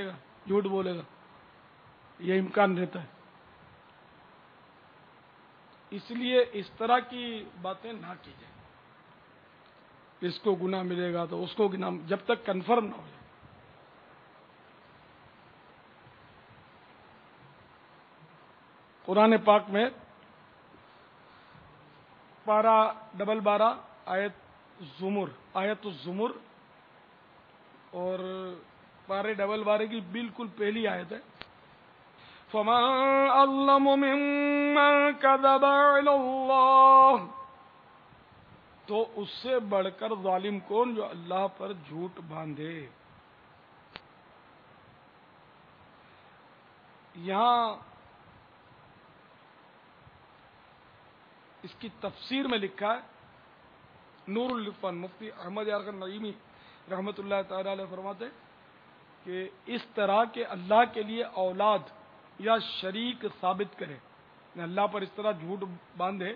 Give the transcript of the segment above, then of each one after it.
گا، جھوٹ بولے گا، یہ امکان رہتا ہے. اس لیے اس طرح کی باتیں نہ کی جائیں. اس کو گناہ ملے گا تو اس کو گناہ، جب تک کنفرم نہ ہو جائے. قرآن پاک میں پارہ 12 آیت الزمر اور پارے 12 کی بالکل پہلی آیت ہے، فَمَنْ أَظْلَمُ مِمَّنْ كَذَبَ عَلَى اللَّهِ، تو اس سے بڑھ کر ظالم کون جو اللہ پر جھوٹ باندھے. یہاں اس کی تفسیر میں لکھا ہے، نور العرفان مفتی احمد یار خان نعیمی رحمۃ اللہ تعالی علیہ فرماتے ہیں کہ اس طرح کے اللہ کے لیے اولاد یا شریک ثابت کرے، اللہ پر اس طرح جھوٹ باندھے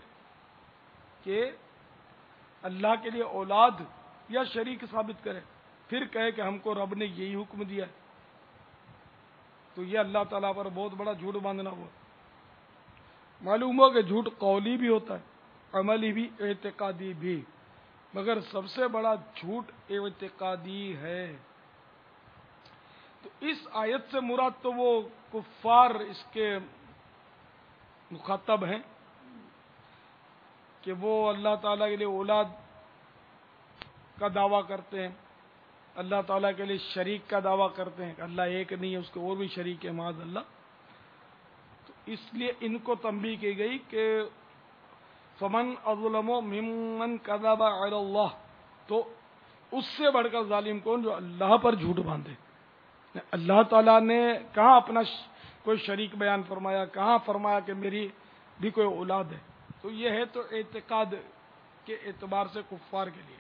کہ اللہ کے لیے اولاد یا شریک ثابت کرے، پھر کہے کہ ہم کو رب نے یہی حکم دیا ہے، تو یہ اللہ تعالیٰ پر بہت بڑا جھوٹ باندھنا ہوا. معلوم ہوا کہ جھوٹ قولی بھی ہوتا ہے، عملی بھی، اعتقادی بھی، مگر سب سے بڑا جھوٹ اعتقادی ہے. تو اس آیت سے مراد تو وہ کفار اس کے مخاطب ہیں کہ وہ اللہ تعالیٰ کے لیے اولاد کا دعویٰ کرتے ہیں، اللہ تعالیٰ کے لیے شریک کا دعویٰ کرتے ہیں کہ اللہ ایک نہیں ہے، اس کے اور بھی شریک ہے معاذ اللہ. تو اس لیے ان کو تنبیہ کی گئی کہ فمن اظلم ممن کذب علی اللہ، تو اس سے بڑھ کر ظالم کون جو اللہ پر جھوٹ باندھے. اللہ تعالیٰ نے کہاں اپنا کوئی شریک بیان فرمایا، کہاں فرمایا کہ میری بھی کوئی اولاد ہے. تو یہ ہے تو اعتقاد کے اعتبار سے کفار کے لیے.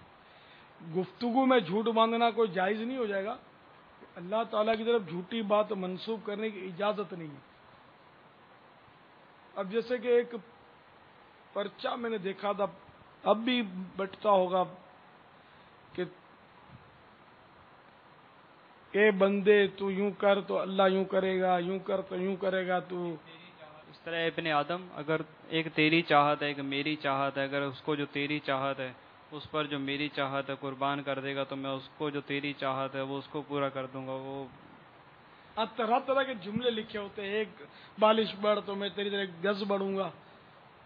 گفتگو میں جھوٹ باندھنا کوئی جائز نہیں ہو جائے گا، اللہ تعالیٰ کی طرف جھوٹی بات منسوب کرنے کی اجازت نہیں ہے. اب جیسے کہ ایک پرچہ میں نے دیکھا تھا، اب بھی بٹتا ہوگا کہ اے بندے تو یوں کر تو اللہ یوں کرے گا، یوں کر تو یوں کرے گا. تو اس طرح ابن آدم، اگر ایک تیری چاہت ہے ایک میری چاہت ہے، اگر اس کو جو تیری چاہت ہے اس پر جو میری چاہت ہے قربان کر دے گا تو میں اس کو جو تیری چاہت ہے وہ اس کو پورا کر دوں گا. وہ طرح طرح کے جملے لکھے ہوتے ہیں، ایک بالش بڑھ تو میں تیری طرح ایک گز بڑھوں گا.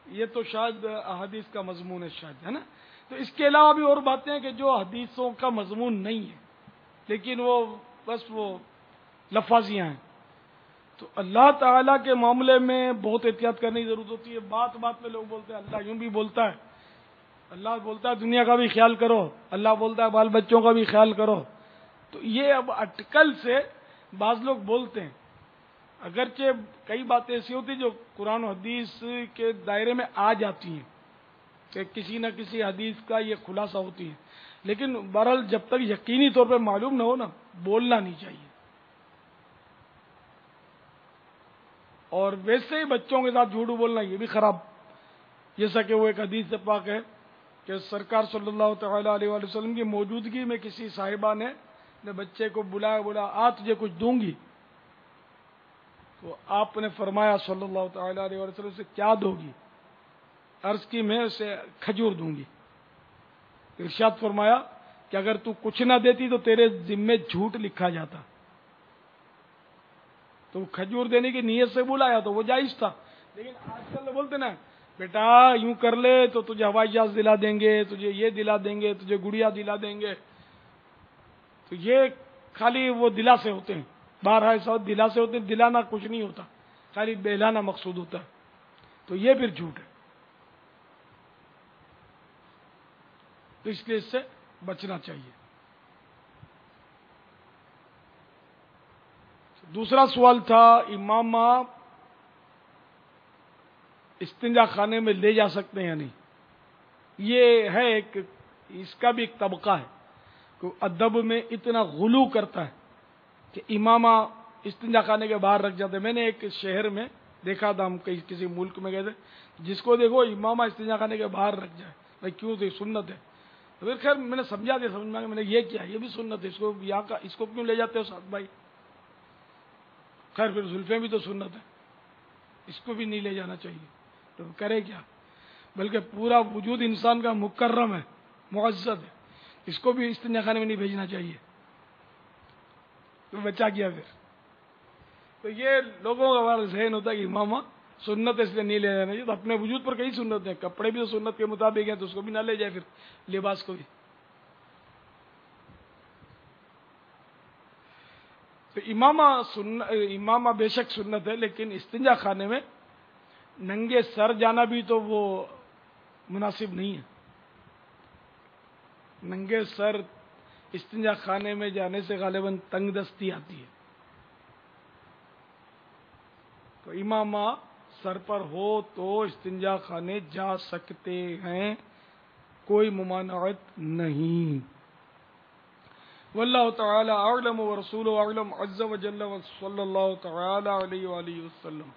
یہ تو شاید احادیث کا مضمون ہے شاید، ہے نا. تو اس کے علاوہ بھی اور باتیں ہیں کہ جو حدیثوں کا مضمون نہیں ہے لیکن وہ بس وہ لفاظیاں ہیں. تو اللہ تعالیٰ کے معاملے میں بہت احتیاط کرنے کی ضرورت ہوتی ہے. بات بات میں لوگ بولتے ہیں اللہ یوں بھی بولتا ہے، اللہ بولتا ہے دنیا کا بھی خیال کرو، اللہ بولتا ہے بال بچوں کا بھی خیال کرو. تو یہ اب اٹکل سے بعض لوگ بولتے ہیں، اگرچہ کئی باتیں ایسی ہوتی جو قرآن و حدیث کے دائرے میں آ جاتی ہیں کہ کسی نہ کسی حدیث کا یہ خلاصہ ہوتی ہے، لیکن بہرحال جب تک یقینی طور پہ معلوم نہ ہو نا بولنا نہیں چاہیے. اور ویسے ہی بچوں کے ساتھ جھوٹ بولنا یہ بھی خراب، جیسا کہ وہ ایک حدیث سے پاک ہے کہ سرکار صلی اللہ تعالی علیہ وآلہ وسلم کی موجودگی میں کسی صاحبہ نے اپنے بچے کو بلایا، بولا آ تجھے کچھ دوں گی. تو آپ نے فرمایا صلی اللہ تعالی علیہ وآلہ وسلم سے کیا دو گی؟ عرض کی میں اسے کھجور دوں گی. ارشاد فرمایا کہ اگر تو کچھ نہ دیتی تو تیرے ذمے جھوٹ لکھا جاتا. تو کھجور دینے کی نیت سے بلایا تو وہ جائز تھا. لیکن آج کل بولتے نا بیٹا یوں کر لے تو تجھے ہوائی جہاز دلا دیں گے، تجھے یہ دلا دیں گے، تجھے گڑیا دلا دیں گے. تو یہ خالی وہ دلا سے ہوتے ہیں، 12 دلا سے ہوتے ہیں، دلانا کچھ نہیں ہوتا، خالی بہلانا مقصود ہوتا ہے. تو یہ پھر جھوٹ ہے. تو اس لیے اس سے بچنا چاہیے. دوسرا سوال تھا امامہ استنجا خانے میں لے جا سکتے ہیں یا نہیں. یہ ہے ایک، اس کا بھی ایک طبقہ ہے کہ ادب میں اتنا غلو کرتا ہے کہ امامہ استنجا خانے کے باہر رکھ جاتے ہیں. میں نے ایک شہر میں دیکھا تھا، ہم کسی ملک میں گئے تھے، جس کو دیکھو امامہ استنجا خانے کے باہر رکھ جائے. بھائی کیوں تھی؟ سنت ہے. پھر خیر میں نے سمجھا دیا، سمجھ میں نے یہ کیا، یہ بھی سنت ہے، اس کو یہاں کا اس کو کیوں لے جاتے ہو ساتھ بھائی؟ خیر پھر زلفیں بھی تو سنت ہے، اس کو بھی نہیں لے جانا چاہیے، تو کرے کیا؟ بلکہ پورا وجود انسان کا مکرم ہے، معزز ہے، اس کو بھی استنجا خانے میں نہیں بھیجنا چاہیے، تو بچا کیا پھر؟ تو یہ لوگوں کا ہمارا ذہن ہوتا ہے کہ امامہ سنت اس لیے نہیں لے جانا چاہیے، تو اپنے وجود پر کئی سنت ہیں، کپڑے بھی تو سنت کے مطابق ہیں، تو اس کو بھی نہ لے جائے پھر، لباس کو بھی۔ تو امامہ بے شک سنت ہے، لیکن استنجا خانے میں ننگے سر جانا بھی تو وہ مناسب نہیں ہے۔ ننگے سر استنجا خانے میں جانے سے غالباً تنگ دستی آتی ہے، تو امامہ سر پر ہو تو استنجا خانے جا سکتے ہیں، کوئی ممانعت نہیں۔ واللہ تعالی اعلم ورسولہ اعلم عز وجل، وصلی اللہ تعالی علیہ وآلہ وسلم۔